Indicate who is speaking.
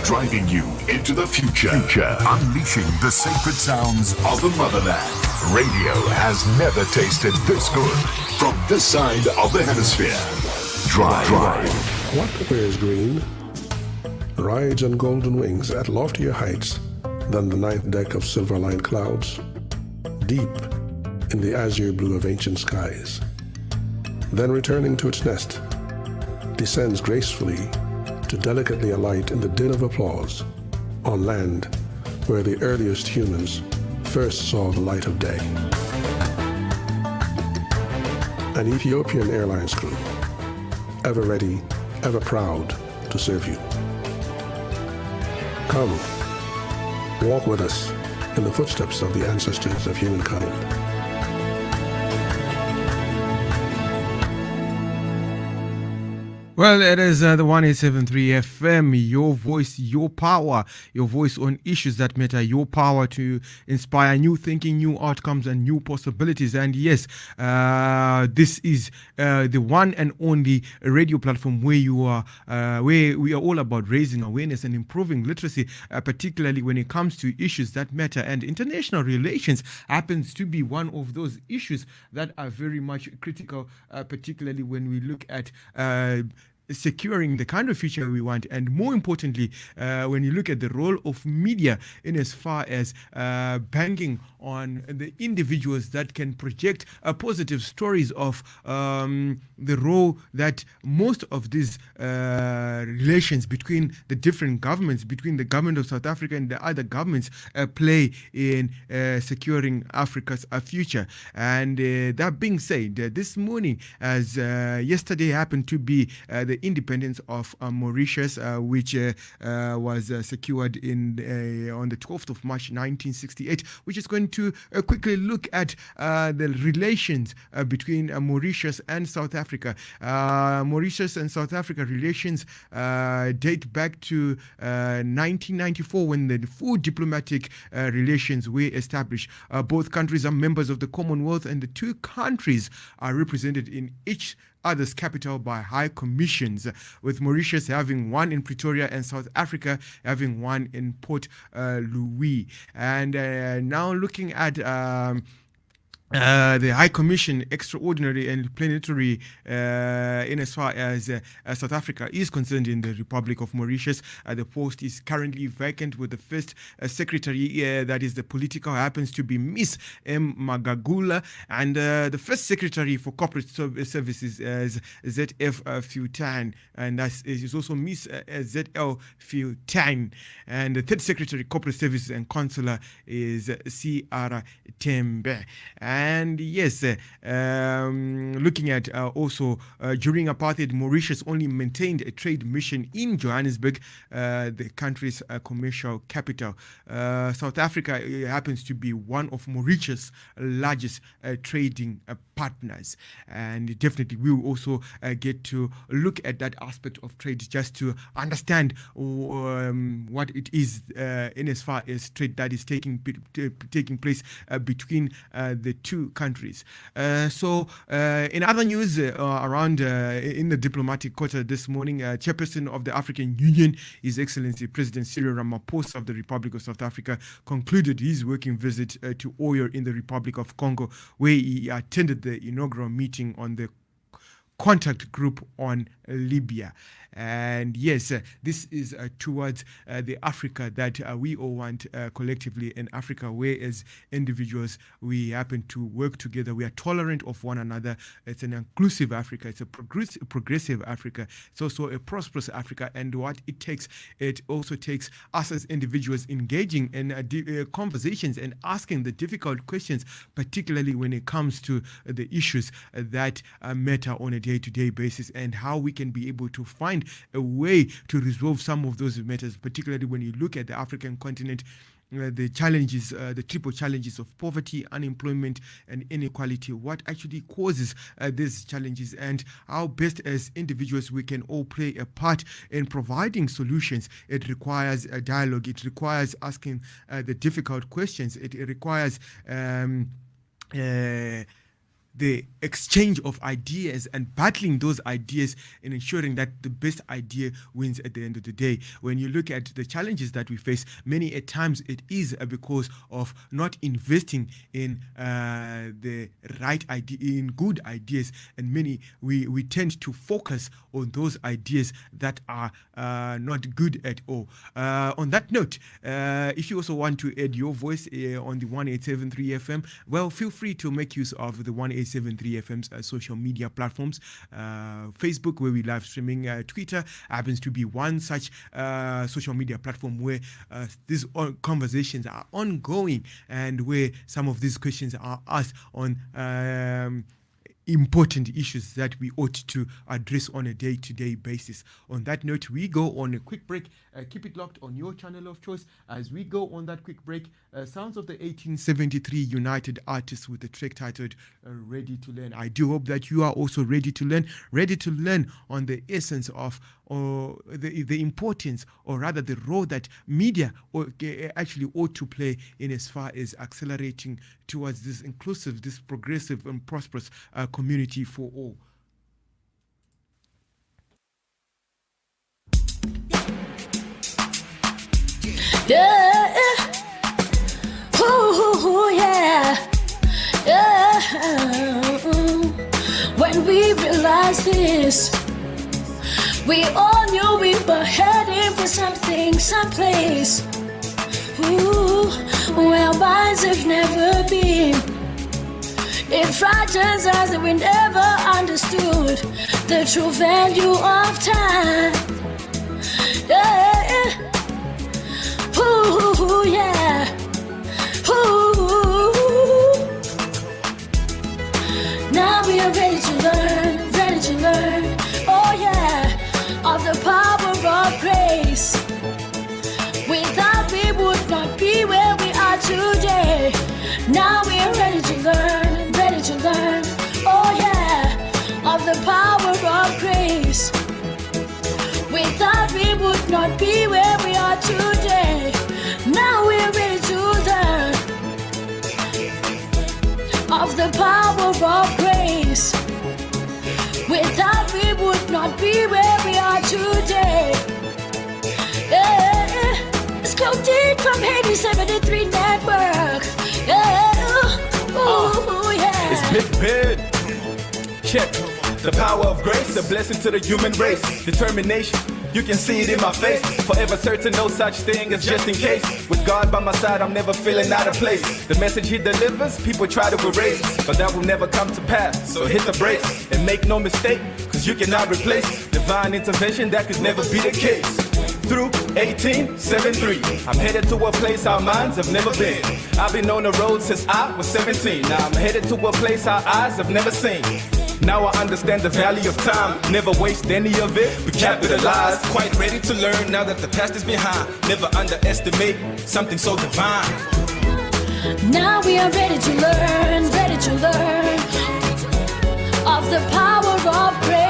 Speaker 1: driving you into the future. Unleashing the sacred sounds of the motherland. Radio has never tasted this good. From this side of the hemisphere. Drive.
Speaker 2: What wears green rides on golden wings at loftier heights than the ninth deck of silver-lined clouds, deep in the azure blue of ancient skies. Then returning to its nest, descends gracefully to delicately alight in the din of applause on land where the earliest humans first saw the light of day. An Ethiopian Airlines crew, ever ready, ever proud to serve you. Come, walk with us in the footsteps of the ancestors of humankind.
Speaker 3: Well, it is the 1873 FM, your voice, your power, your voice on issues that matter, your power to inspire new thinking, new outcomes, and new possibilities. And yes, this is the one and only radio platform where where we are all about raising awareness and improving literacy, particularly when it comes to issues that matter. And international relations happens to be one of those issues that are very much critical, particularly when we look at securing the kind of future we want, and more importantly, when you look at the role of media in as far as banking on the individuals that can project positive stories of the role that most of these relations between the different governments, between the government of South Africa and the other governments, play in securing Africa's future. And that being said, this morning, as yesterday happened to be the independence of Mauritius, which was secured on the 12th of March 1968, which is going to quickly look at the relations between Mauritius and South Africa. Mauritius and South Africa relations date back to 1994 when the full diplomatic relations were established. Both countries are members of the Commonwealth, and the two countries are represented in each other's capital by high commissions, with Mauritius having one in Pretoria and South Africa having one in Port Louis. And now looking at the High Commission, extraordinary and plenary in as far as South Africa is concerned in the Republic of Mauritius. The post is currently vacant, with the first secretary, that is the political, happens to be Miss M. Magagula, and the first secretary for corporate services is ZF Futan, and that is also Miss ZL Futan, and the third secretary corporate services and consular is C.R. Tembe. And yes, looking at also during apartheid, Mauritius only maintained a trade mission in Johannesburg, the country's commercial capital. South Africa happens to be one of Mauritius' largest trading partners, and definitely we will also get to look at that aspect of trade just to understand what it is in as far as trade that is taking place between the two countries. So in other news around in the diplomatic quarter this morning, Chairperson of the African Union, His Excellency President Cyril Ramaphosa of the Republic of South Africa, concluded his working visit to Oyo in the Republic of Congo, where he attended the inaugural meeting on the contact group on Libya. And yes, this is towards the Africa that we all want collectively, in Africa where as individuals we happen to work together, we are tolerant of one another. It's an inclusive Africa, it's a progressive Africa, it's also a prosperous Africa. And what it also takes us as individuals engaging in conversations and asking the difficult questions, particularly when it comes to the issues that matter on a day-to-day basis, and how we can be able to find a way to resolve some of those matters, particularly when you look at the African continent. The challenges, the triple challenges of poverty, unemployment, and inequality. What actually causes these challenges, and how best as individuals we can all play a part in providing solutions. It requires a dialogue. It requires asking the difficult questions. It requires the exchange of ideas and battling those ideas and ensuring that the best idea wins at the end of the day. When you look at the challenges that we face, many at times it is because of not investing in the right idea, in good ideas, and many we tend to focus on those ideas that are not good at all. On that note, if you also want to add your voice on the 1873 FM, well, feel free to make use of the 1873 FM's social media platforms. Facebook, where we live streaming. Twitter happens to be one such social media platform where these conversations are ongoing and where some of these questions are asked on important issues that we ought to address on a day-to-day basis. On that note, we go on a quick break. Keep it locked on your channel of choice. As we go on that quick break, sounds of the 1873 United Artists with the track titled Ready to Learn. I do hope that you are also ready to learn on the essence of or the importance, or rather the role that media actually ought to play in as far as accelerating towards this inclusive, this progressive and prosperous community for all.
Speaker 4: Yeah, ooh, yeah, yeah. When we realized this, we all knew we were heading for something, someplace, ooh, where minds have never been. It frightens us that we never understood the true value of time. Yeah, ooh, yeah, ooh. Now we are ready to learn, oh yeah, of the power of grace. Without we would not be where we are today. Now we are ready to learn, oh yeah, of the power of grace. Without we would not be where we are today. Now we are ready to learn of the power of grace. Without we would not be where we are today. Yeah. Let's go deep from Hades 73 Network. Yeah. Ooh, yeah.
Speaker 5: It's Big Ben. Check. The power of grace, a blessing to the human race. Determination, you can see it in my face. Forever certain, no such thing as just in case. With God by my side, I'm never feeling out of place. The message he delivers, people try to erase, but that will never come to pass. So hit the brakes and make no mistake, cause you cannot replace divine intervention, that could never be the case. Through 1873, I'm headed to a place our minds have never been. I've been on the road since I was 17. Now I'm headed to a place our eyes have never seen. Now I understand the value of time. Never waste any of it, we capitalize. Quite ready to learn now that the past is behind. Never underestimate something so divine.
Speaker 4: Now we are ready to learn of the power of grace.